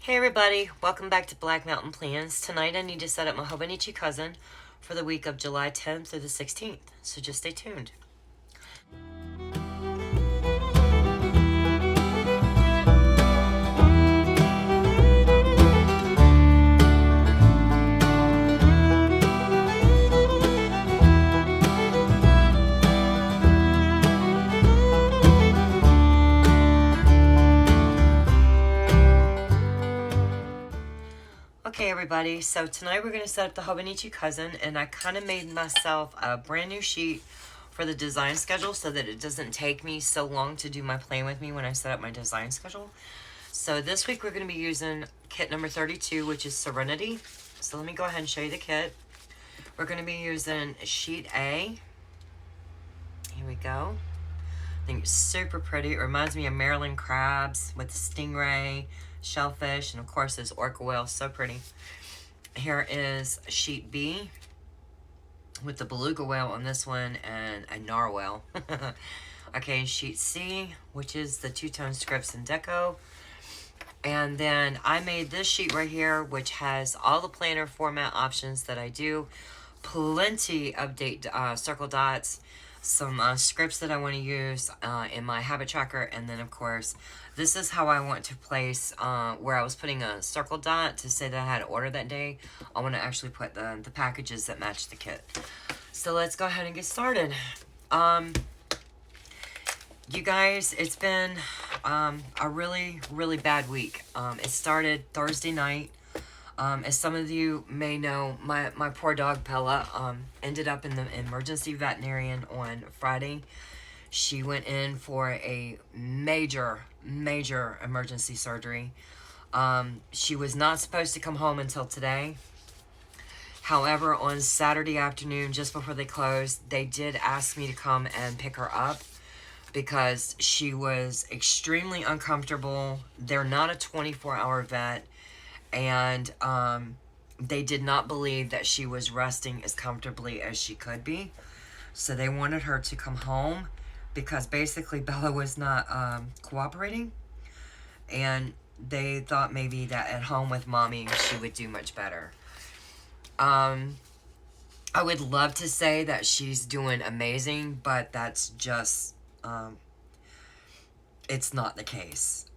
Hey everybody, welcome back to Black Mountain Plans. Tonight I need to set up my Hobonichi cousin for the week of July 10th through the 16th, so just stay tuned. Okay everybody, so tonight we're going to set up the Hobonichi cousin, and I kind of made myself a brand new sheet for the design schedule so that it doesn't take me so long to do my plan with me when I set up my design schedule. So this week we're going to be using kit number 32, which is Serenity. So let me go ahead and show you the kit. We're going to be using sheet A. Here we go. I think it's super pretty. It reminds me of Maryland crabs with the stingray, shellfish, and of course this orca whale. So pretty. Here is sheet B with the beluga whale on this one and a narwhal. Okay, sheet C, which is the two-tone scripts and deco. And then I made this sheet right here, which has all the planner format options that I do. Plenty of date circle dots, some scripts that I want to use in my habit tracker, and then of course this is how I want to place where I was putting a circle dot to say that I had an order that day. I want to actually put the packages that match the kit. So let's go ahead and get started. You guys, it's been a really bad week. It started Thursday night. As some of you may know, my poor dog Bella ended up in the emergency veterinarian on Friday. She went in for a major emergency surgery. She was not supposed to come home until today. However, on Saturday afternoon, just before they closed, they did ask me to come and pick her up because she was extremely uncomfortable. They're not a 24-hour vet. And they did not believe that she was resting as comfortably as she could be. So they wanted her to come home because basically Bella was not cooperating. And they thought maybe that at home with mommy she would do much better. I would love to say that she's doing amazing, but that's just, it's not the case.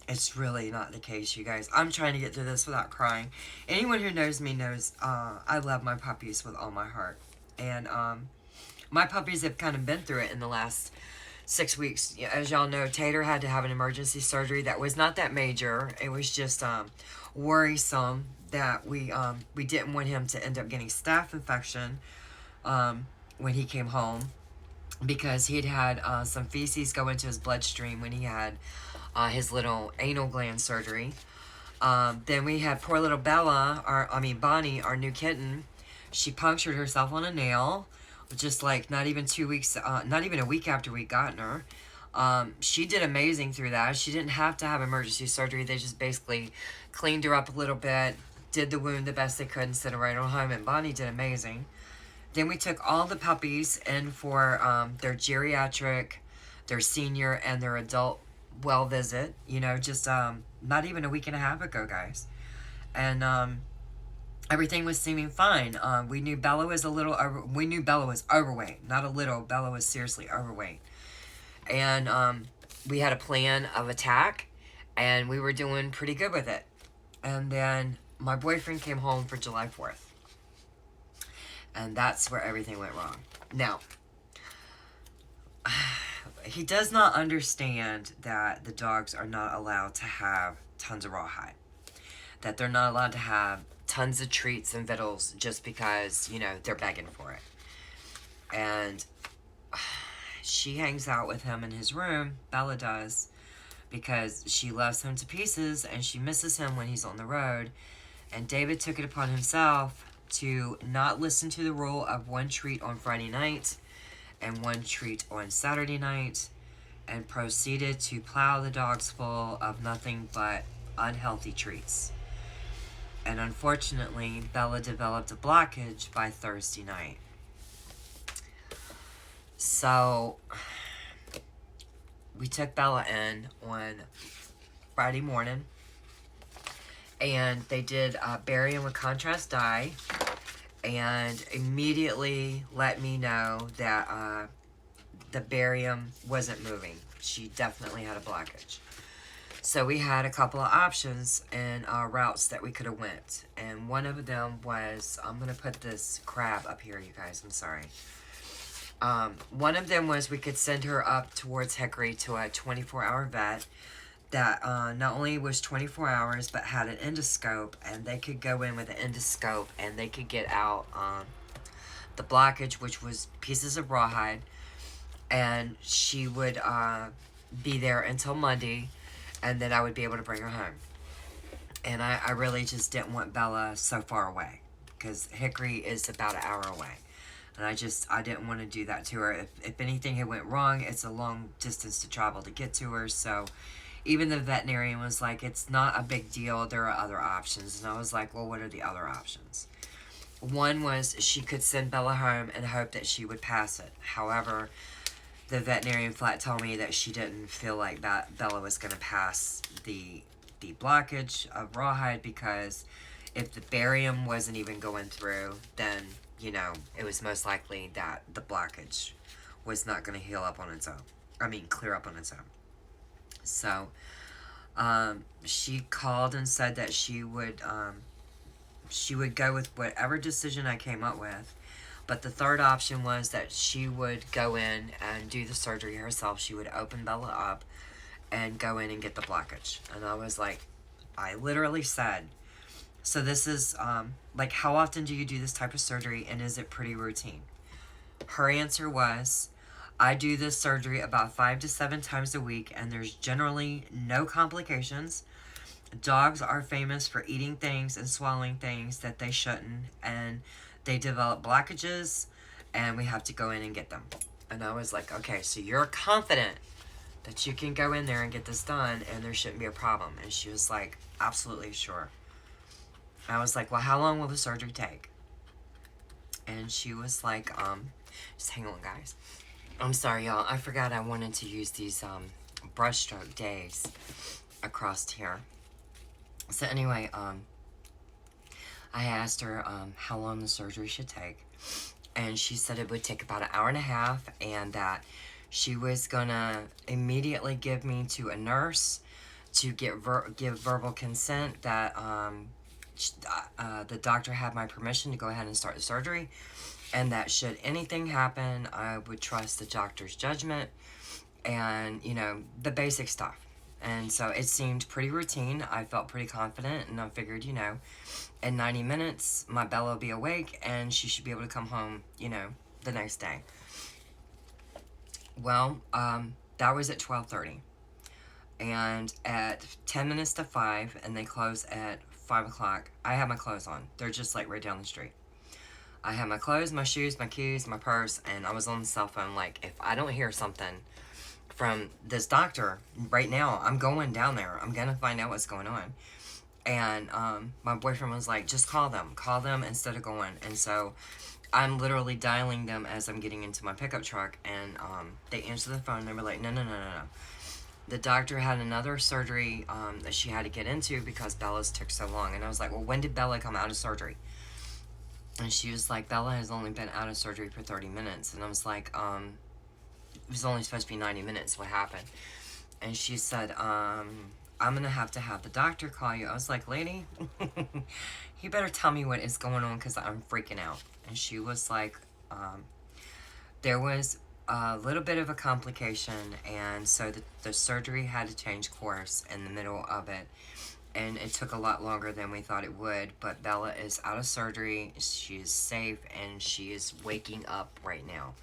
It's really not the case, you guys. I'm trying to get through this without crying. Anyone who knows me knows I love my puppies with all my heart. And my puppies have kind of been through it in the last 6 weeks. As y'all know, Tater had to have an emergency surgery that was not that major. It was just worrisome that we didn't want him to end up getting staph infection when he came home, because he'd had some feces go into his bloodstream when he had his little anal gland surgery. Then we had poor little Bella, Bonnie, our new kitten. She punctured herself on a nail, just like not even a week after we gotten her. She did amazing through that. She didn't have to have emergency surgery. They just basically cleaned her up a little bit, did the wound the best they could, and sent her right on home, and Bonnie did amazing. Then we took all the puppies in for their geriatric, their senior, and their adult well visit, just not even a week and a half ago, guys. And everything was seeming fine. We knew Bella was overweight. Not a little, Bella was seriously overweight. And we had a plan of attack, and we were doing pretty good with it. And then my boyfriend came home for July 4th. And that's where everything went wrong. Now, he does not understand that the dogs are not allowed to have tons of rawhide. That they're not allowed to have tons of treats and victuals just because, they're begging for it. And she hangs out with him in his room, Bella does, because she loves him to pieces and she misses him when he's on the road. And David took it upon himself to not listen to the rule of one treat on Friday night and one treat on Saturday night, and proceeded to plow the dogs full of nothing but unhealthy treats. And unfortunately, Bella developed a blockage by Thursday night. So we took Bella in on Friday morning, And they did barium with contrast dye, and immediately let me know that the barium wasn't moving. She definitely had a blockage. So we had a couple of options and routes that we could have went. And one of them was, I'm going to put this crab up here, you guys. I'm sorry. One of them was we could send her up towards Hickory to a 24-hour vet that not only was 24 hours, but had an endoscope. And they could go in with an endoscope and they could get out the blockage, which was pieces of rawhide. And she would be there until Monday. And then I would be able to bring her home. And I really just didn't want Bella so far away. Because Hickory is about an hour away. And I didn't want to do that to her. If anything had went wrong, it's a long distance to travel to get to her. So even the veterinarian was like, it's not a big deal. There are other options. And I was like, well, what are the other options? One was she could send Bella home and hope that she would pass it. However, the veterinarian flat told me that she didn't feel like that Bella was going to pass the blockage of rawhide, because if the barium wasn't even going through, then, you know, it was most likely that the blockage was not going to heal up on its own. I mean, clear up on its own. So, she called and said that she would go with whatever decision I came up with. But the third option was that she would go in and do the surgery herself. She would open Bella up and go in and get the blockage. And I was like, I literally said, so this is, like, how often do you do this type of surgery, and is it pretty routine? Her answer was, I do this surgery about 5 to 7 times a week, and there's generally no complications. Dogs are famous for eating things and swallowing things that they shouldn't, and they develop blockages, and we have to go in and get them. And I was like, okay, so you're confident that you can go in there and get this done, and there shouldn't be a problem. And she was like, absolutely sure. I was like, well, how long will the surgery take? And she was like, just hang on, guys. I'm sorry, y'all. I forgot I wanted to use these brushstroke days across here. So anyway, I asked her how long the surgery should take, and she said it would take about an hour and a half, and that she was gonna immediately give me to a nurse to give verbal consent that the doctor had my permission to go ahead and start the surgery, and that should anything happen, I would trust the doctor's judgment, and, you know, the basic stuff. And so it seemed pretty routine. I felt pretty confident, and I figured, you know, in 90 minutes, my Bella will be awake, and she should be able to come home, you know, the next day. Well, that was at 12:30. And at 10 minutes to 5, and they close at 5 o'clock, I have my clothes on. They're just, like, right down the street. I have my clothes, my shoes, my keys, my purse, and I was on the cell phone, like, if I don't hear something from this doctor right now, I'm going down there. I'm gonna find out what's going on. And my boyfriend was like, just call them instead of going. And so I'm literally dialing them as I'm getting into my pickup truck, and they answer the phone. They were like, no. The doctor had another surgery that she had to get into because Bella's took so long. And I was like, well, when did Bella come out of surgery? And she was like, Bella has only been out of surgery for 30 minutes. And I was like, it was only supposed to be 90 minutes. What happened? And she said, I'm going to have the doctor call you. I was like, lady, you better tell me what is going on, because I'm freaking out. And she was like, there was a little bit of a complication, and so the surgery had to change course in the middle of it. And it took a lot longer than we thought it would, but Bella is out of surgery, she is safe, and she is waking up right now.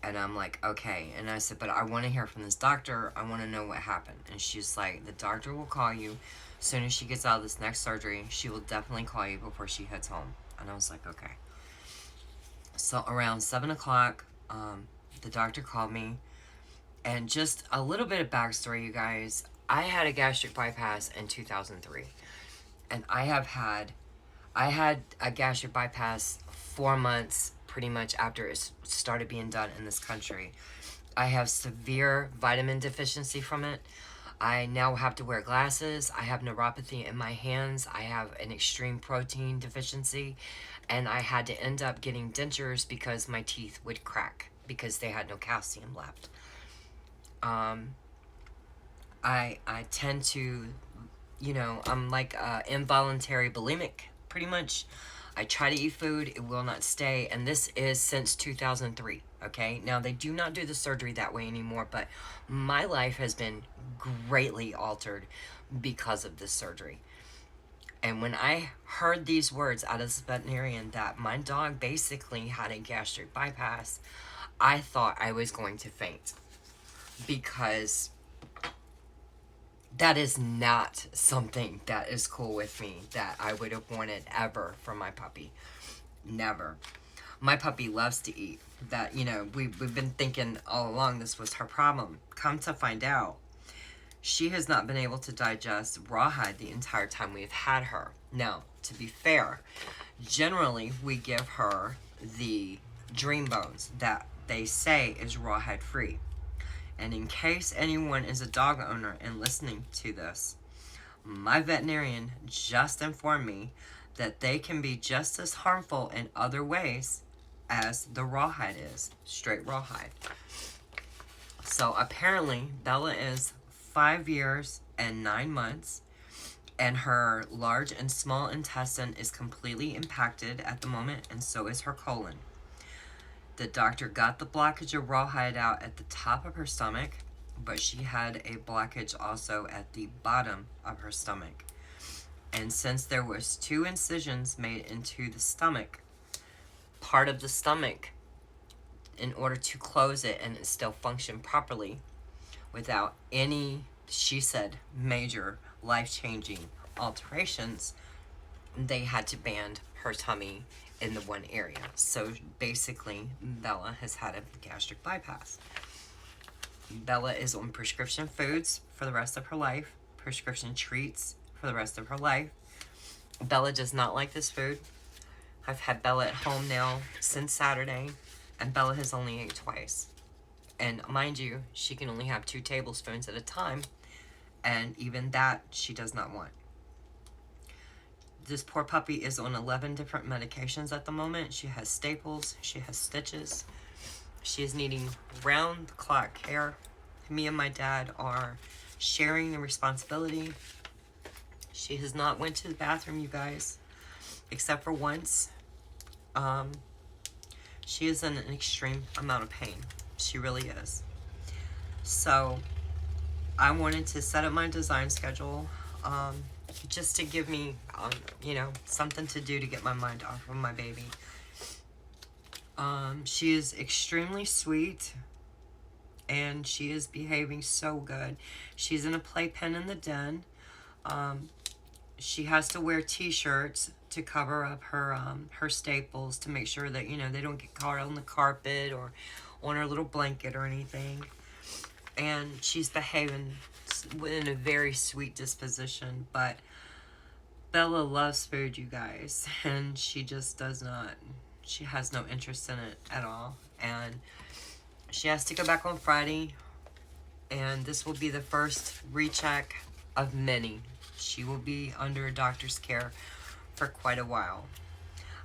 And I'm like, okay. And I said, but I want to hear from this doctor. I want to know what happened. And she's like, the doctor will call you as soon as she gets out of this next surgery. She will definitely call you before she heads home. And I was like, okay. So around 7 o'clock, the doctor called me. And just a little bit of backstory, you guys. I had a gastric bypass in 2003. And I had a gastric bypass 4 months pretty much after it started being done in this country. I have severe vitamin deficiency from it. I now have to wear glasses. I have neuropathy in my hands. I have an extreme protein deficiency. And I had to end up getting dentures because my teeth would crack because they had no calcium left. I tend to, I'm like involuntary bulimic, pretty much. I try to eat food, it will not stay, and this is since 2003, okay? Now, they do not do the surgery that way anymore, but my life has been greatly altered because of this surgery. And when I heard these words out of this veterinarian that my dog basically had a gastric bypass, I thought I was going to faint. Because that is not something that is cool with me that I would have wanted ever from my puppy. Never. My puppy loves to eat. That, we've been thinking all along this was her problem. Come to find out, she has not been able to digest rawhide the entire time we've had her. Now, to be fair, generally we give her the dream bones that they say is rawhide free. And in case anyone is a dog owner and listening to this, my veterinarian just informed me that they can be just as harmful in other ways as the rawhide is, straight rawhide. So apparently Bella is 5 years and 9 months, and her large and small intestine is completely impacted at the moment, and so is her colon. The doctor got the blockage of rawhide out at the top of her stomach, but she had a blockage also at the bottom of her stomach. And since there was 2 incisions made into the stomach, part of the stomach, in order to close it and it still function properly without any, she said, major life-changing alterations, they had to band her tummy in the one area. So basically, Bella has had a gastric bypass. Bella is on prescription foods for the rest of her life, prescription treats for the rest of her life. Bella does not like this food. I've had Bella at home now since Saturday, and Bella has only ate twice. And mind you, she can only have 2 tablespoons at a time, and even that she does not want. This poor puppy is on 11 different medications at the moment. She has staples. She has stitches. She is needing round-the-clock care. Me and my dad are sharing the responsibility. She has not went to the bathroom, you guys, except for once. She is in an extreme amount of pain. She really is. So I wanted to set up my design schedule, just to give me, something to do to get my mind off of my baby. She is extremely sweet, and she is behaving so good. She's in a playpen in the den. She has to wear t-shirts to cover up her staples to make sure that, they don't get caught on the carpet or on her little blanket or anything. And she's behaving in a very sweet disposition, but Bella loves food, you guys, and she just does not, she has no interest in it at all. And she has to go back on Friday, and this will be the first recheck of many. She will be under a doctor's care for quite a while.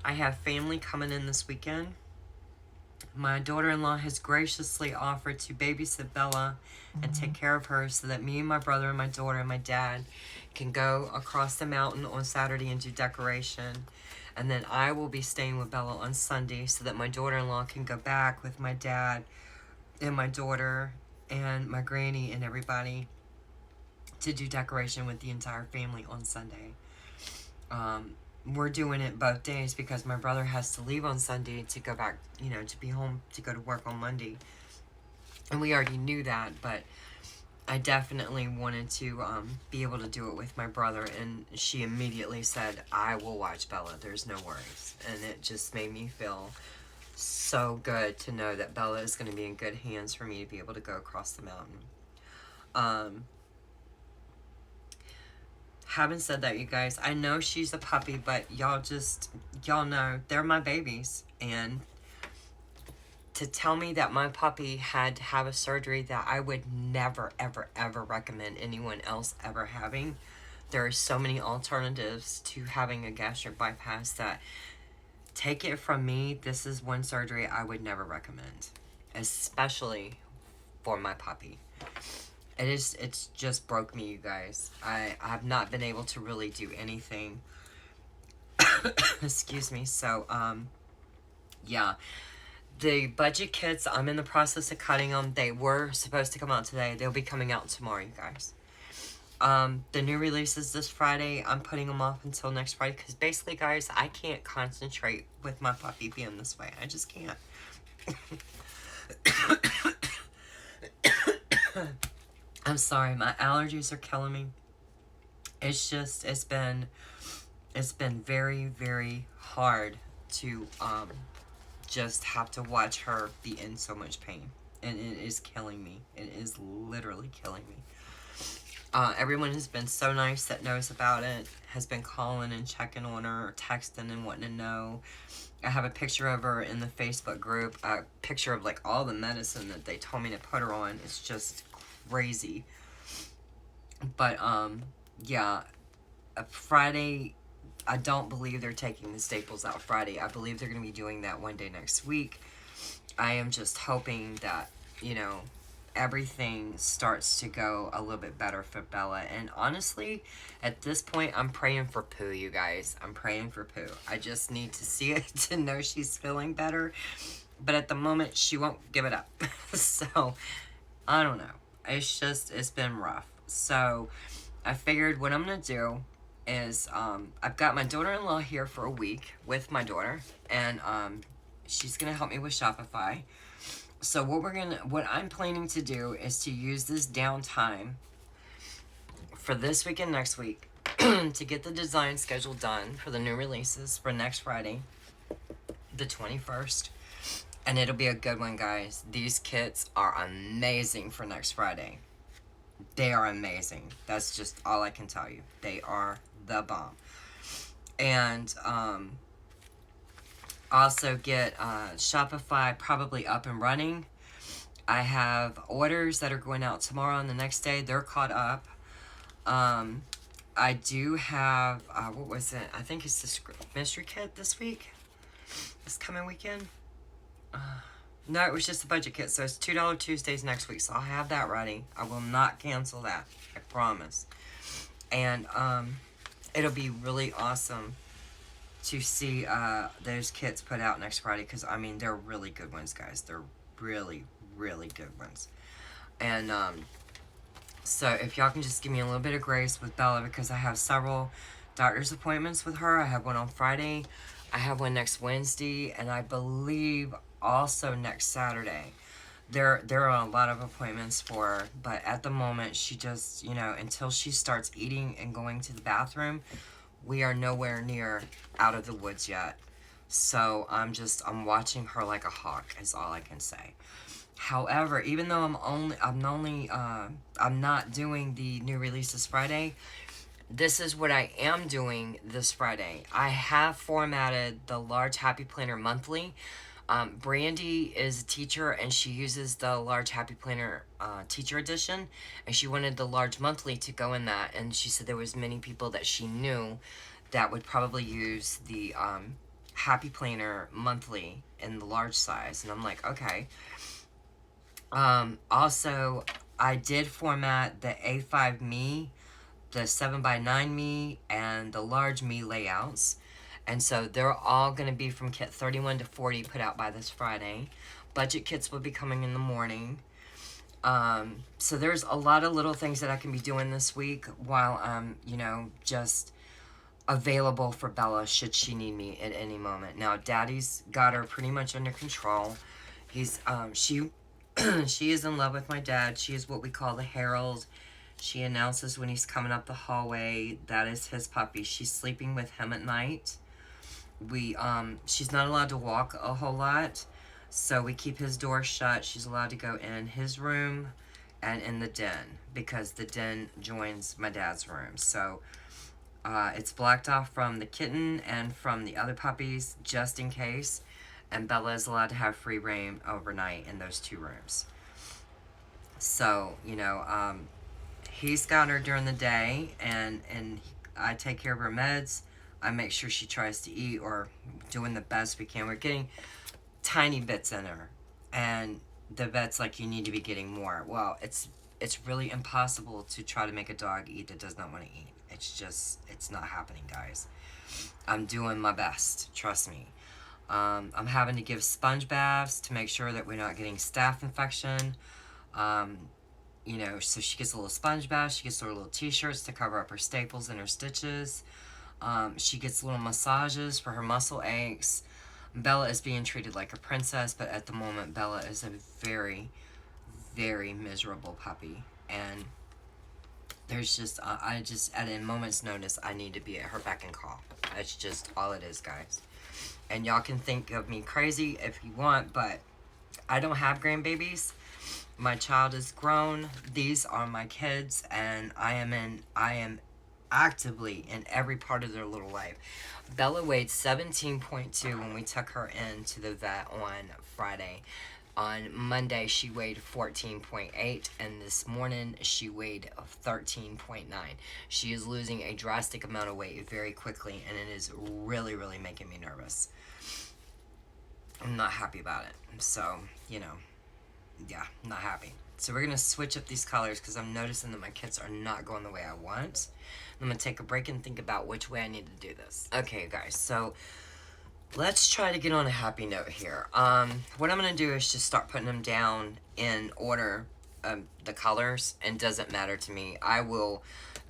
I have family coming in this weekend. My daughter-in-law has graciously offered to babysit Bella and take care of her so that me and my brother and my daughter and my dad can go across the mountain on Saturday and do decoration. And then I will be staying with Bella on Sunday so that my daughter-in-law can go back with my dad and my daughter and my granny and everybody to do decoration with the entire family on Sunday. We're doing it both days because my brother has to leave on Sunday to go back, to be home to go to work on Monday. And we already knew that, but I definitely wanted to be able to do it with my brother. And she immediately said, I will watch Bella. There's no worries. And it just made me feel so good to know that Bella is going to be in good hands for me to be able to go across the mountain. Having said that, you guys, I know she's a puppy, but y'all know they're my babies, and to tell me that my puppy had to have a surgery that I would never, ever, ever recommend anyone else ever having. There are so many alternatives to having a gastric bypass that, take it from me, this is one surgery I would never recommend, especially for my puppy. It's just broke me, you guys. I have not been able to really do anything. Excuse me. So, yeah. The budget kits, I'm in the process of cutting them. They were supposed to come out today. They'll be coming out tomorrow, you guys. The new releases this Friday, I'm putting them off until next Friday. Because basically, guys, I can't concentrate with my puppy being this way. I just can't. I'm sorry, my allergies are killing me. It's been very, very hard to, just have to watch her be in so much pain. And it is killing me. It is literally killing me. Everyone has been so nice that knows about it, has been calling and checking on her, or texting and wanting to know. I have a picture of her in the Facebook group, a picture of like all the medicine that they told me to put her on. It's just crazy. But, yeah, Friday, I don't believe they're taking the staples out Friday. I believe they're going to be doing that one day next week. I am just hoping that, you know, everything starts to go a little bit better for Bella. And honestly, at this point, I'm praying for poo, you guys. I'm praying for poo. I just need to see it to know she's feeling better. But at the moment, she won't give it up. So, I don't know. It's been rough. So, I figured what I'm going to do is, I've got my daughter-in-law here for a week with my daughter. And, she's going to help me with Shopify. So what I'm planning to do is to use this downtime for this week and next week to get the design schedule done for the new releases for next Friday, the 21st. And it'll be a good one, guys. These kits are amazing for next Friday. They are amazing. That's just all I can tell you. They are the bomb. And, also get Shopify probably up and running. I have orders that are going out tomorrow and the next day. They're caught up. I do have, what was it? I think it's the mystery kit this week. This coming weekend. No, it was just the budget kit. So it's $2 Tuesdays next week. So I'll have that ready. I will not cancel that. I promise. And it'll be really awesome to see those kits put out next Friday, because I mean they're really good ones, guys. They're really, really good ones. And so if y'all can just give me a little bit of grace with Bella, because I have several doctor's appointments with her. I have one on Friday, I have one next Wednesday, and I believe also next Saturday. There are a lot of appointments for her, but at the moment she just, you know, until she starts eating and going to the bathroom, we are nowhere near out of the woods yet. So I'm watching her like a hawk is all I can say. However, even though I'm not doing the new releases Friday, this is what I am doing this Friday. I have formatted the large Happy Planner monthly. Brandy is a teacher and she uses the large Happy Planner teacher edition, and she wanted the large monthly to go in that, and she said there was many people that she knew that would probably use the Happy Planner monthly in the large size, and I'm like, okay. Also, I did format the A5 Me, the 7x9 Me, and the large Me layouts. And so they're all going to be from kit 31 to 40 put out by this Friday. Budget kits will be coming in the morning. So there's a lot of little things that I can be doing this week while I'm, you know, just available for Bella should she need me at any moment. Now, Daddy's got her pretty much under control. He's, she is in love with my dad. She is what we call the herald. She announces when he's coming up the hallway. That is his puppy. She's sleeping with him at night. She's not allowed to walk a whole lot, so we keep his door shut. She's allowed to go in his room and in the den, because the den joins my dad's room. So it's blocked off from the kitten and from the other puppies, just in case. and Bella is allowed to have free reign overnight in those 2 rooms. So, you know, he's got her during the day, and I take care of her meds. I make sure she tries to eat, or doing the best we can. We're getting tiny bits in her, and the vet's like, you need to be getting more. Well, it's really impossible to try to make a dog eat that does not want to eat. It's not happening, guys. I'm doing my best, trust me. I'm having to give sponge baths to make sure that we're not getting staph infection. You know, so she gets a little sponge bath. She gets her little t-shirts to cover up her staples and her stitches. She gets little massages for her muscle aches. Bella is being treated like a princess, but at the moment, Bella is a very, very miserable puppy. And there's just, at a moment's notice, I need to be at her beck and call. That's just all it is, guys. And y'all can think of me crazy if you want, but I don't have grandbabies. My child is grown. These are my kids, and I am actively in every part of their little life. Bella weighed 17.2 when we took her in to the vet on Friday. On Monday, she weighed 14.8, and this morning she weighed 13.9. She is losing a drastic amount of weight very quickly, and it is really, really making me nervous. I'm not happy about it. So, you know, yeah, not happy. So we're going to switch up these colors because I'm noticing that my kits are not going the way I want. I'm going to take a break and think about which way I need to do this. Okay, guys, so let's try to get on a happy note here. What I'm going to do is just start putting them down in order, the colors, and doesn't matter to me. I will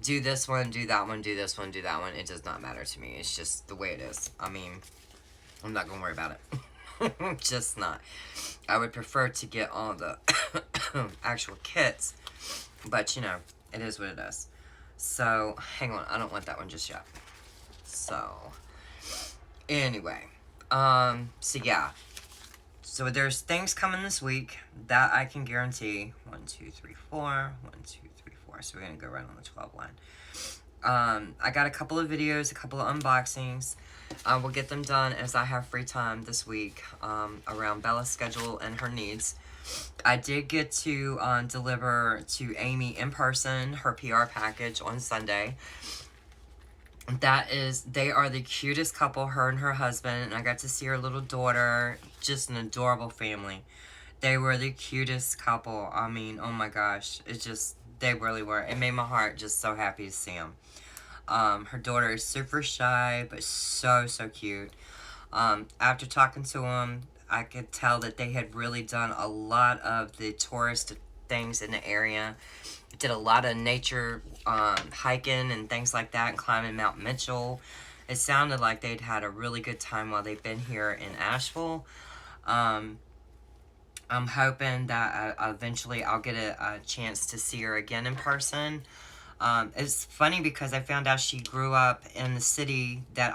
do this one, do that one, do this one, do that one. It does not matter to me. It's just the way it is. I mean, I'm not going to worry about it. Just not. I would prefer to get all the actual kits, but you know, it is what it is. So, hang on, I don't want that one just yet. So, anyway, so yeah. So there's things coming this week that I can guarantee. 1, 2, 3, 4. 1, 2, 3, 4. So we're gonna go right on the 12 line. I got a couple of videos, a couple of unboxings. We'll get them done as I have free time this week, around Bella's schedule and her needs. I did get to deliver to Amy in person her PR package on Sunday. They are the cutest couple, her and her husband, and I got to see her little daughter. Just an adorable family. They were the cutest couple. I mean, oh my gosh, they really were. It made my heart just so happy to see them. Her daughter is super shy, but so, so cute. After talking to them, I could tell that they had really done a lot of the tourist things in the area. Did a lot of nature hiking and things like that, and climbing Mount Mitchell. It sounded like they'd had a really good time while they've been here in Asheville. I'm hoping that eventually I'll get a chance to see her again in person. It's funny because I found out she grew up in the city that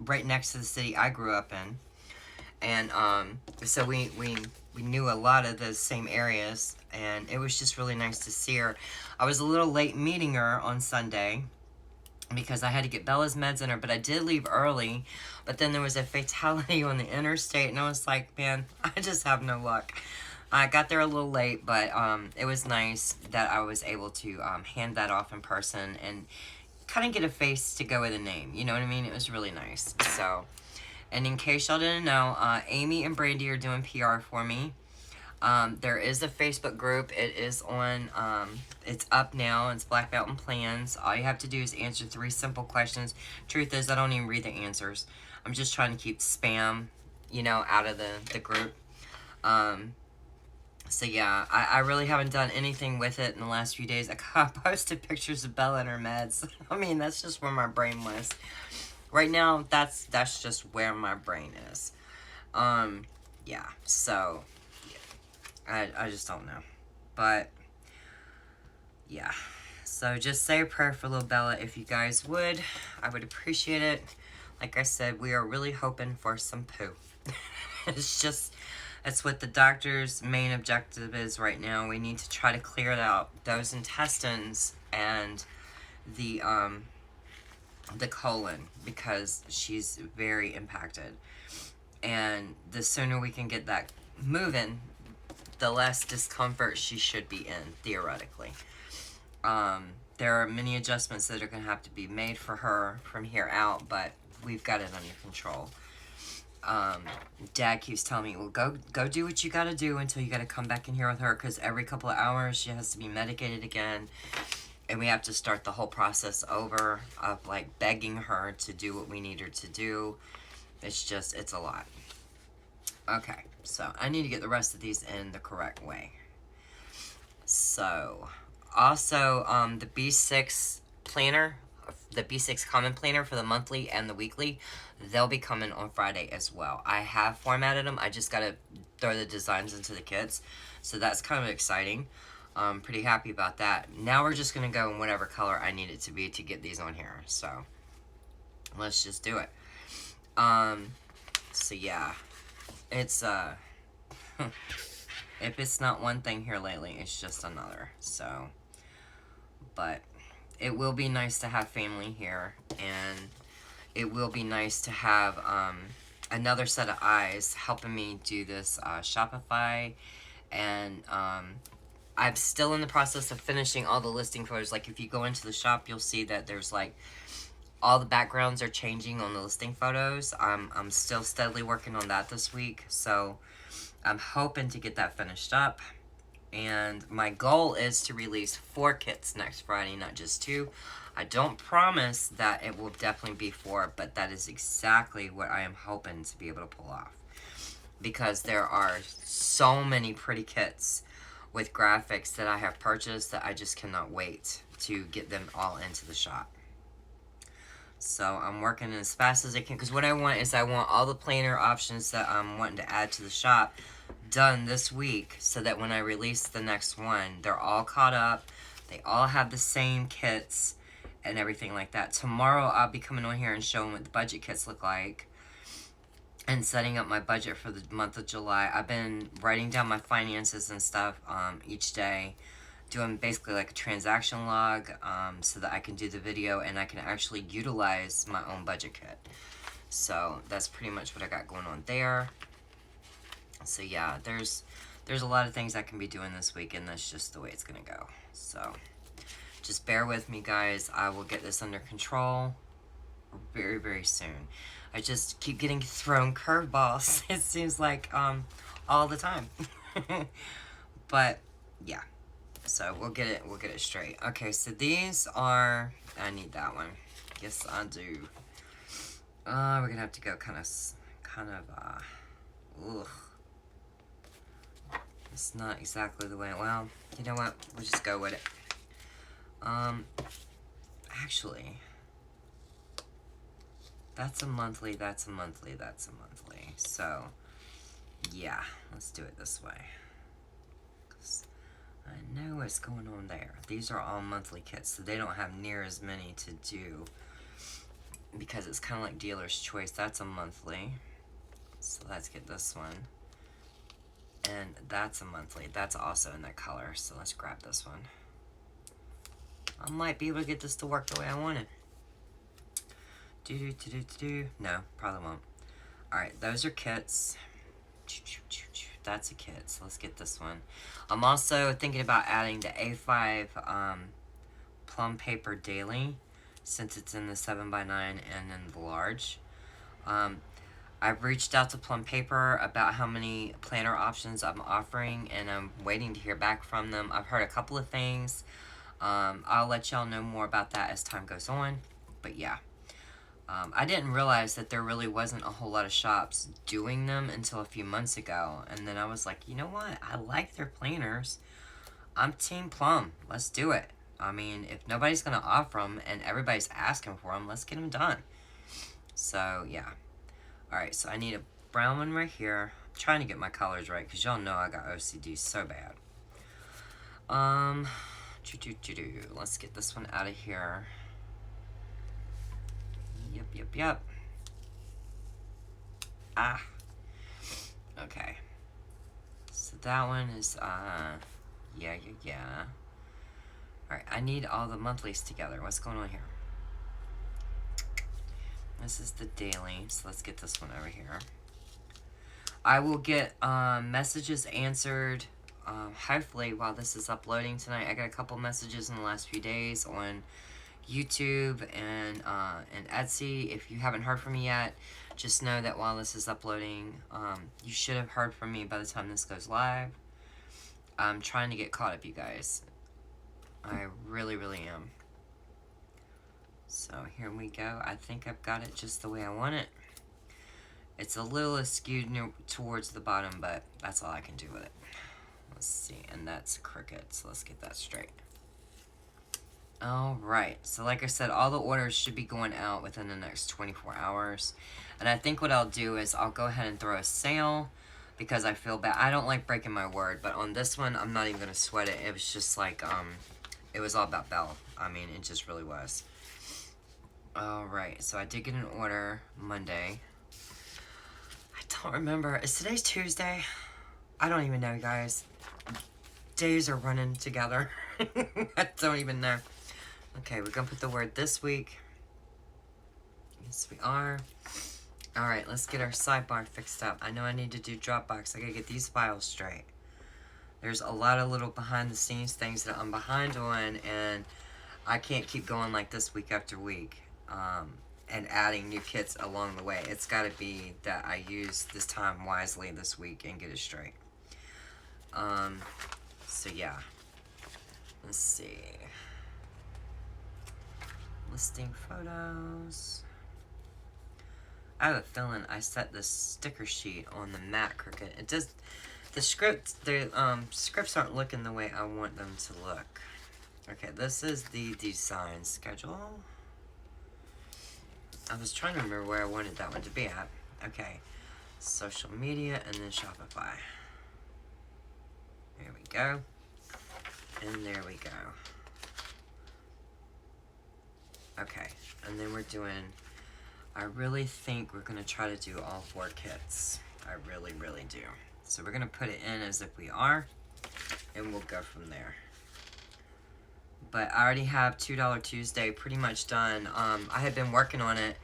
right next to the city I grew up in. And, so we knew a lot of the same areas, and it was just really nice to see her. I was a little late meeting her on Sunday because I had to get Bella's meds in her, but I did leave early. But then there was a fatality on the interstate, and I was like, man, I just have no luck. I got there a little late, but it was nice that I was able to hand that off in person and kind of get a face to go with a name. You know what I mean? It was really nice. So, and in case y'all didn't know, Amy and Brandy are doing PR for me. There is a Facebook group. It is on, it's up now. It's Black Mountain Plans. All you have to do is answer 3 simple questions. Truth is, I don't even read the answers. I'm just trying to keep spam, you know, out of the group. So yeah, I really haven't done anything with it in the last few days. I posted pictures of Bella and her meds. I mean, that's just where my brain was. Right now, that's just where my brain is. Yeah, so, yeah. I just don't know. But, yeah. So just say a prayer for little Bella if you guys would. I would appreciate it. Like I said, we are really hoping for some poo. That's what the doctor's main objective is right now. We need to try to clear out those intestines and the colon, because she's very impacted. And the sooner we can get that moving, the less discomfort she should be in, theoretically. There are many adjustments that are going to have to be made for her from here out, but we've got it under control. Dad keeps telling me, well, go do what you got to do until you got to come back in here with her, because every couple of hours she has to be medicated again, and we have to start the whole process over of, like, begging her to do what we need her to do. It's a lot. Okay, so I need to get the rest of these in the correct way. So, also, the B6 planner, the B6 common planner for the monthly and the weekly, they'll be coming on Friday as well. I have formatted them. I just got to throw the designs into the kits. So that's kind of exciting. I'm pretty happy about that. Now we're just going to go in whatever color I need it to be to get these on here. So, let's just do it. So yeah. It's, if it's not one thing here lately, it's just another. So, but it will be nice to have family here, and it will be nice to have another set of eyes helping me do this Shopify, and I'm still in the process of finishing all the listing photos. Like, if you go into the shop, you'll see that there's, like, all the backgrounds are changing on the listing photos. I'm still steadily working on that this week, so I'm hoping to get that finished up. And my goal is to release 4 kits next Friday, not just 2. I don't promise that it will definitely be 4, but that is exactly what I am hoping to be able to pull off. Because there are so many pretty kits with graphics that I have purchased that I just cannot wait to get them all into the shop. So I'm working as fast as I can, because what I want is I want all the planner options that I'm wanting to add to the shop done this week, so that when I release the next one, they're all caught up, they all have the same kits and everything like that. Tomorrow I'll be coming on here and showing what the budget kits look like and setting up my budget for the month of July. I've been writing down my finances and stuff each day, doing basically like a transaction log, so that I can do the video and I can actually utilize my own budget kit. So that's pretty much what I got going on there. So yeah, there's a lot of things I can be doing this week, and that's just the way it's gonna go. So just bear with me, guys. I will get this under control very, very soon. I just keep getting thrown curveballs. It seems like all the time. But yeah. So we'll get it straight. Okay, so these are, I need that one. Yes, I do. We're gonna have to go kind of ugh. It's not exactly the way, well, you know what, we'll just go with it. Actually, that's a monthly, that's a monthly, that's a monthly. So, yeah, let's do it this way. I know what's going on there. These are all monthly kits, so they don't have near as many to do, because it's kind of like dealer's choice. That's a monthly, so let's get this one, and that's a monthly. That's also in that color, so let's grab this one. I might be able to get this to work the way I want it. No, probably won't. Alright, those are kits. That's a kit, so let's get this one. I'm also thinking about adding the A5 plum paper daily, since it's in the 7x9 and in the large. I've reached out to Plum Paper about how many planner options I'm offering, and I'm waiting to hear back from them. I've heard a couple of things. I'll let y'all know more about that as time goes on. But yeah. I didn't realize that there really wasn't a whole lot of shops doing them until a few months ago. And then I was like, you know what? I like their planners. I'm Team Plum. Let's do it. I mean, if nobody's going to offer them and everybody's asking for them, let's get them done. So, yeah. Alright, so I need a brown one right here. I'm trying to get my colors right, because y'all know I got OCD so bad. Let's get this one out of here. Yep. Ah. Okay. So that one is, yeah. Alright, I need all the monthlies together. What's going on here? This is the daily, so let's get this one over here. I will get messages answered hopefully while this is uploading tonight. I got a couple messages in the last few days on YouTube and Etsy. If you haven't heard from me yet, just know that while this is uploading, you should have heard from me by the time this goes live. I'm trying to get caught up, you guys. I really, really am. So here we go. I think I've got it just the way I want it. It's a little skewed towards the bottom, but that's all I can do with it. Let's see, and that's crooked, so let's get that straight. Alright, so like I said, all the orders should be going out within the next 24 hours. And I think what I'll do is I'll go ahead and throw a sale, because I feel bad. I don't like breaking my word, but on this one, I'm not even going to sweat it. It was just like, it was all about Belle. I mean, it just really was. Alright, so I did get an order Monday. I don't remember. Is today's Tuesday? I don't even know, guys. Days are running together. I don't even know. Okay, we're going to put the word this week. Yes, we are. Alright, let's get our sidebar fixed up. I know I need to do Dropbox. I gotta get these files straight. There's a lot of little behind-the-scenes things that I'm behind on, and I can't keep going like this week after week. And adding new kits along the way. It's gotta be that I use this time wisely this week and get it straight. So yeah. Let's see. Listing photos. I have a feeling I set the sticker sheet on the matte crooked. It does, the scripts aren't looking the way I want them to look. Okay, this is the design schedule. I was trying to remember where I wanted that one to be at. Okay, social media and then Shopify. There we go. And there we go. Okay, and then we're doing, I really think we're going to try to do all 4 kits. I really, really do. So we're going to put it in as if we are, and we'll go from there. But I already have $2 Tuesday pretty much done. I had been working on it,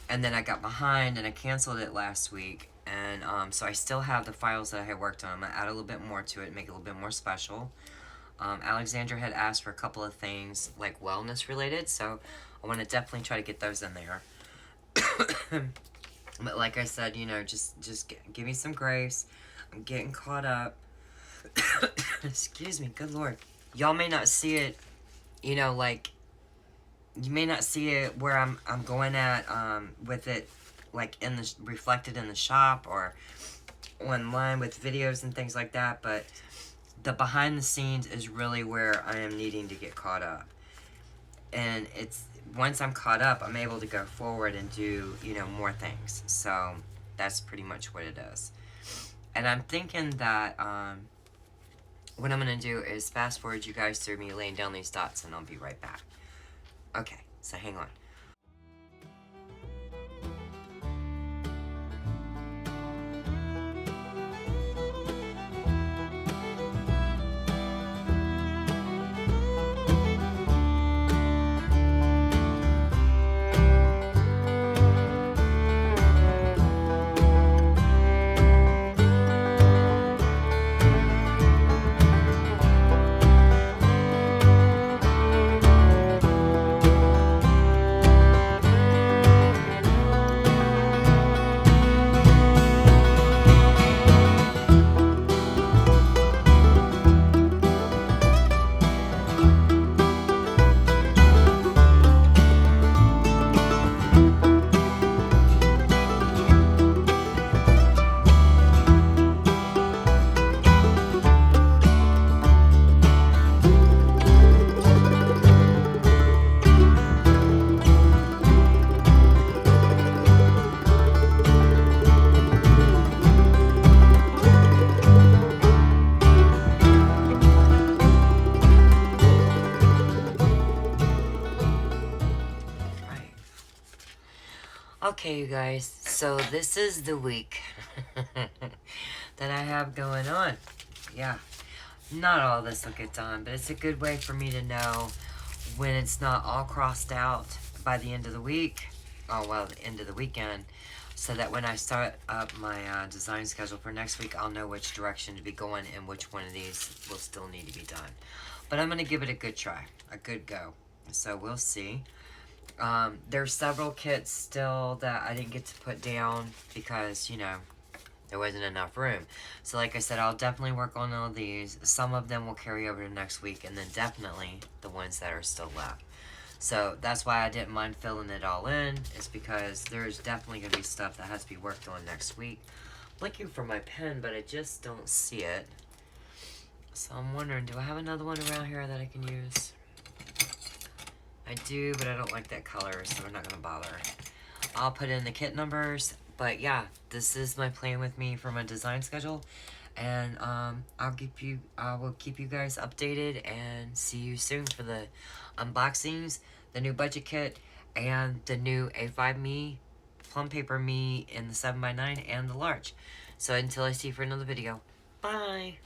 and then I got behind, and I canceled it last week. And so I still have the files that I had worked on. I'm going to add a little bit more to it, make it a little bit more special. Alexandra had asked for a couple of things, like wellness related, so I want to definitely try to get those in there. But like I said, you know, just give me some grace. I'm getting caught up. Excuse me, good Lord. Y'all may not see it, you know, like, you may not see it where I'm going at, with it, like, reflected in the shop or online with videos and things like that, but the behind the scenes is really where I am needing to get caught up. And it's, once I'm caught up, I'm able to go forward and do, you know, more things. So that's pretty much what it is. And I'm thinking that what I'm going to do is fast forward you guys through me laying down these dots, and I'll be right back. Okay, so hang on. Okay, you guys, so this is the week that I have going on. Yeah, not all this will get done, but it's a good way for me to know when it's not all crossed out by the end of the week, oh, well, the end of the weekend, so that when I start up my design schedule for next week, I'll know which direction to be going and which one of these will still need to be done. But I'm going to give it a good try, a good go. So we'll see. There's several kits still that I didn't get to put down because, you know, there wasn't enough room. So like I said, I'll definitely work on all these. Some of them will carry over to next week, and then definitely the ones that are still left. So that's why I didn't mind filling it all in, is because there's definitely going to be stuff that has to be worked on next week. Looking for my pen, but I just don't see it. So I'm wondering, do I have another one around here that I can use? I do, but I don't like that color, so we're not going to bother. I'll put in the kit numbers, but yeah, this is my plan with me for my design schedule. And I will keep you guys updated, and see you soon for the unboxings, the new budget kit, and the new A5 Me, plum paper me in the 7x9 and the large. So until I see you for another video, bye!